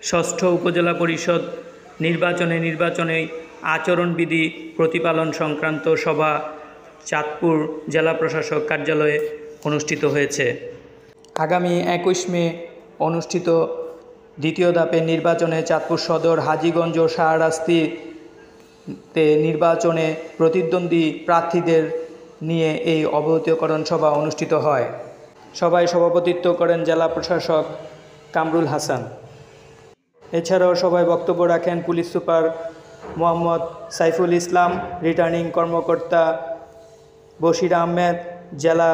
ষষ্ঠ উপজেলা পরিষদ নির্বাচনে আচরণবিধি প্রতিপালন সংক্রান্ত সভা চাঁদপুর জেলা প্রশাসক কার্যালয়ে অনুষ্ঠিত হয়েছে। আগামী 21 মে অনুষ্ঠিত দ্বিতীয় ধাপের নির্বাচনে চাঁদপুর সদর, হাজীগঞ্জ ও শাহরাস্তিতে নির্বাচনে প্রতিদ্বন্দ্বী প্রার্থীদের নিয়ে এই অবহিতকরণ সভা অনুষ্ঠিত হয়। সভায় সভাপতিত্ব করেন জেলা প্রশাসক কামরুল হাসান। এছাড়াও সভায় বক্তব্য রাখেন police super Mohammad Saiful Islam, returning কর্মকর্তা বশির আহমেদ, জেলা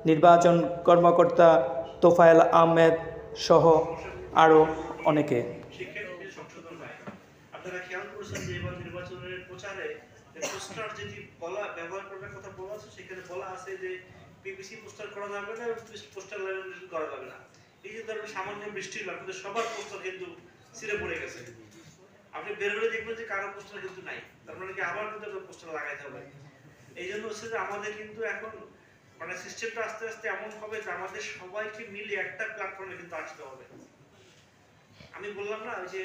নির্বাচন কর্মকর্তা তোফায়েল আহমেদ সহ আরও অনেকে। আপনারা খেয়াল করেছেন যে এবার নির্বাচনের প্রচারে পোস্টার যেটি ব্যবহার করার কথা বলা আছে, সেখানে বলা আছে যে পিভিসি পোস্টার করা যাবে না, পোস্টার ল্যামিনেশন করা যাবে না। এই যে ধরনের সামান্য বৃষ্টির আপনাদের সবার পোস্টার কিন্তু ছিঁড়ে পড়ে গেছে। আপনি বের হলে দেখবেন যে কারো পোস্টার কিন্তু নাই, তার মানে কি আবার কিন্তু পোস্টার লাগাইতে হবে। এই জন্য হচ্ছে যে আমাদের কিন্তু এখন মানে সিস্টেমটা আস্তে আস্তে এমন হবে যে আমাদের সবাইকে মিলে একটা প্ল্যাটফর্মে কিন্তু আসতে হবে। আমি বললাম না যে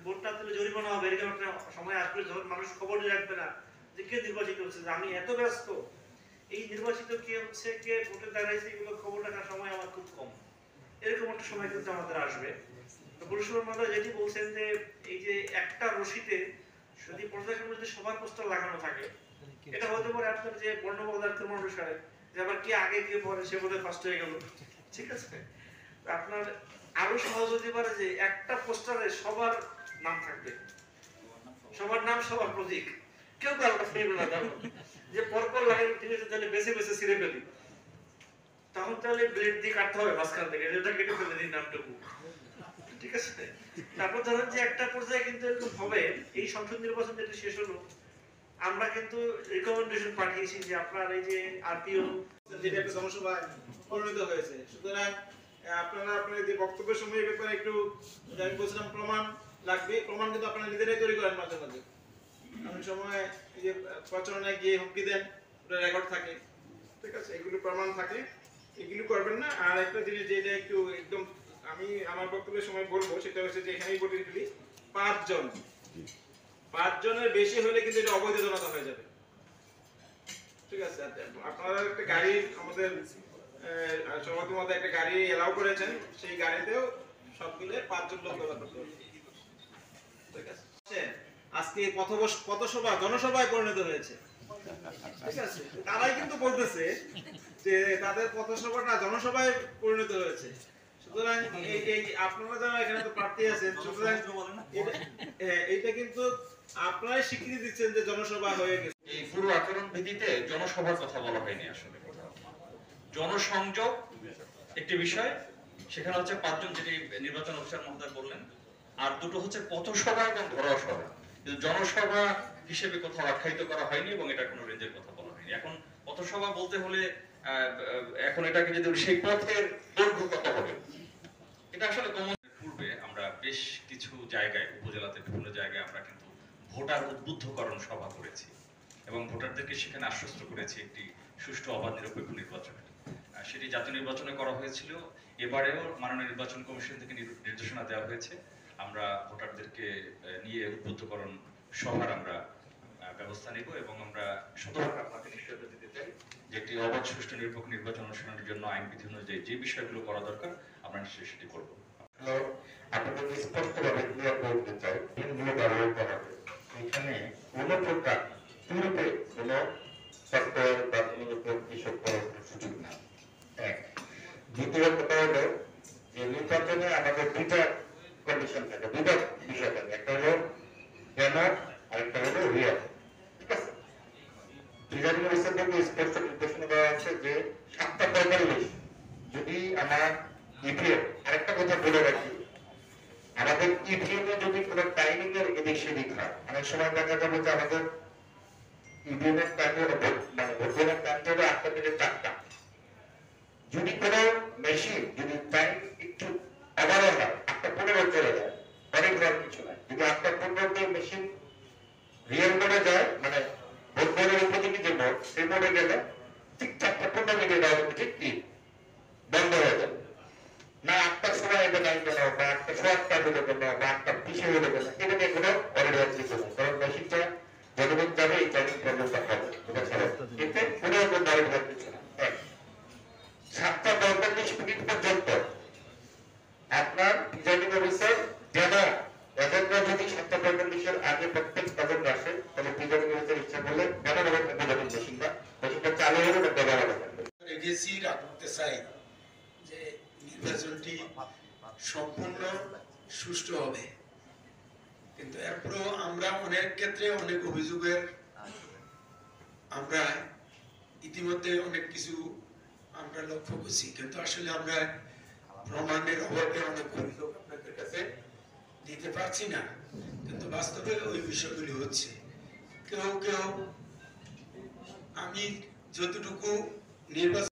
ভোট না দিলে জরিমানা হবে, এরকম একটা সময় আসবে যখন মানুষ খবরই রাখবে না যে কে নির্বাচিত হচ্ছে, যে আমি এত ব্যস্ত, এই নির্বাচিত কে হচ্ছে, কে ভোটে দাঁড়াইছে, এগুলো খবর রাখার সময় আমার খুব কম। এরকম একটা সময় কিন্তু আমাদের আসবে। তো পরিষদের মধ্যে যেটি বলছেন যে এই যে একটা রশিতে যদি পর্যায়ক্রমে যদি সবার পোস্টার লাগানো থাকে, এটা হতে পারে আপনার যে বর্ণবাদার ক্রম অনুসারে যে আবার কে আগে কে পরে সে বোধহয় ফার্স্ট হয়ে গেল, ঠিক আছে। আপনার আরো সহজ হতে পারে যে একটা পোস্টারে সবার নাম থাকবে, সবার নাম সবার প্রতীক, কেউ কারোটা ফেলবে না। যে পরপর লাগাই ঠিক আছে, তাহলে বেছে বেছে ছিঁড়ে ফেলি, তখন তাহলে ব্লেড দিয়ে কাটতে হবে মাঝখান থেকে, এটা কেটে ফেলে দিই নামটুকু, ঠিক আছে। তারপর ধরেন যে একটা পর্যায়ে কিন্তু এরকম হবে, এই সংসদ নির্বাচন যেটা শেষ হলো, আমরা কিন্তু রিকমেন্ডেশন পাঠিয়েছি যে আপনার এই যে আরপিও যেটা একটা জনসভায় পরিণত হয়েছে, সুতরাং আপনারা আপনাদের যে বক্তব্যের সময় এই ব্যাপারে একটু, আমি বলছিলাম প্রমাণ লাগবে, প্রমাণ কিন্তু আপনারা নিজেরাই তৈরি করেন মাঝে মাঝে। অনেক সময় এই যে প্রচারণায় গিয়ে হুমকি দেন, ওটা রেকর্ড থাকে, ঠিক আছে, এগুলো প্রমাণ থাকে, এগুলো করবেন না। আর একটা জিনিস যেটা একটু একদম আমি আমার বক্তব্যের সময় বলবো, সেটা হচ্ছে যে এখানেই বলে দিলি 5 জনের বেশি হলে কিন্তু এটা অবৈধ জনতা হয়ে যাবে, ঠিক আছে। আপনারা একটা গাড়ি আমাদের সভাপতির মধ্যে একটা গাড়ি এলাও করেছেন, সেই গাড়িতেও সব মিলে 5 জন লোক ব্যবহার করতে হবে, ঠিক আছে। আজকে পথসভা জনসভায় পরিণত হয়েছে, ঠিক আছে। তারাই কিন্তু বলতেছে যে তাদের পথসভাটা জনসভায় পরিণত হয়েছে। সুতরাং এই আপনারা যারা এখানে তো প্রার্থী আছেন, সুতরাং এটা কিন্তু আপনারাই স্বীকৃতি দিচ্ছেন যে জনসভা হয়ে গেছে। এই পুরো আচরণ বিধিতে জনসভার কথা বলা হয়নি, আসলে জনসংযোগ একটি বিষয়, সেখানে হচ্ছে 5 জন, যেটি নির্বাচন অফিসার মহোদয় বললেন, আর দুটো হচ্ছে পথসভা এবং ঘরোয়া সভা। জনসভা হিসেবে কোথাও আখ্যায়িত করা হয়নি এবং এটা কোনো রেঞ্জের কথা বলা হয়নি। এখন পথসভা বলতে হলে এখন এটাকে যদি সেই পথের দৈর্ঘ্য কত হবে, এটা আসলে পূর্বে আমরা বেশ কিছু জায়গায়, উপজেলাতে বিভিন্ন জায়গায় আমরা কিন্তু ভোটার উদ্বুদ্ধকরণ সভা করেছি এবং ভোটারদেরকে সেখানে আশ্বস্ত করেছি একটি সুষ্ঠু অবাধ নিরপেক্ষ নির্বাচনের। সেটি জাতীয় নির্বাচনে করা হয়েছিল, এবারেও মাননীয় নির্বাচন কমিশন থেকে নির্দেশনা দেওয়া হয়েছে, আমরা ভোটারদেরকে নিয়ে উদ্বুদ্ধকরণ সভার আমরা ব্যবস্থা নেব এবং আমরা শতভাগ আপনাকে নিশ্চয়তা দিতে চাই যে একটি অবাধ সুষ্ঠু নিরপেক্ষ নির্বাচন অনুষ্ঠানের জন্য আইন বিধি অনুযায়ী যে বিষয়গুলো করা দরকার আমরা নিশ্চয়ই সেটি করব। আপনাদের স্পষ্টভাবে ক্লিয়ার করতে চাই, এখানে কোনো প্রকার শুরুতে কোনো সফটওয়্যার বা কোনো এসব করার সুযোগ নাই। এক, দ্বিতীয় কথা হলো যে নির্বাচনে আমাদের দুইটা কন্ডিশন থাকে, দুইটা বিষয় থাকে, একটা হলো ব্যানার, আরেকটা হলো রিয়াল, ঠিক আছে। নির্বাচন ব্যবস্থার থেকে স্পষ্ট নির্দেশনা দেওয়া আছে যে 7:45 যদি আমার ইভিএম, আরেকটা কথা বলে রাখি, আমাদের ইভিএম এ যদি কোনো টাইমিং এর এদিক সেদিক হয়, অনেক সময় দেখা যাবে যে আমাদের ইভিএম এর টাইম হলো মানে ভোটের টাইম হলো 8টা থেকে 4টা, যদি কোনো মেশিন যদি টাইম একটু এগারো হয়, 8:15 চলে যায়, অনেক বড় কিছু নাই। যদি 8:15 মেশিন রিয়েল মোডে যায়, মানে ভোট বোর্ডের উপযোগী যে মোড, সেই মোডে গেলে ঠিক 4:15 অটোমেটিক বন্ধ হয়ে যাবে না। 8টার সময় এটা টাইম দেওয়া বা 8টা হলো কেন বা একটা পিছিয়ে হলো কেন, এটা নিয়ে কোনো অনিবার্য কিছু নেই, কারণ মেশিনটা যতদিন যাবে এই টাইমিং প্রবলেমটা হবে, এটা ছাড়া এতে কোনো রকম অনিবার্য কিছু না। 7:45 পর্যন্ত আপনার প্রিজাইডিং অফিসার যেন এজেন্টরা যদি 7:45 আগে প্রত্যেক এজেন্ট আসে, তাহলে প্রিজাইডিং অফিসার ইচ্ছা করলে ব্যবহার করতে পারবেন মেশিনটা চালু হলে ব্যবহার করতে রেখেছি রাখতে চাই যে নির্বাচনটি সম্পূর্ণ সুষ্ঠু হবে, কিন্তু এরপরও আমরা অনেক ক্ষেত্রে অনেক অভিযোগের আমরা ইতিমধ্যে অনেক কিছু আমরা লক্ষ্য করছি, কিন্তু আসলে আমরা প্রমাণের অভাবে অনেক অভিযোগ আপনাদের কাছে দিতে পারছি না, কিন্তু বাস্তবে ওই বিষয়গুলি হচ্ছে। কেউ কেউ আমি যতটুকু নির্বাচন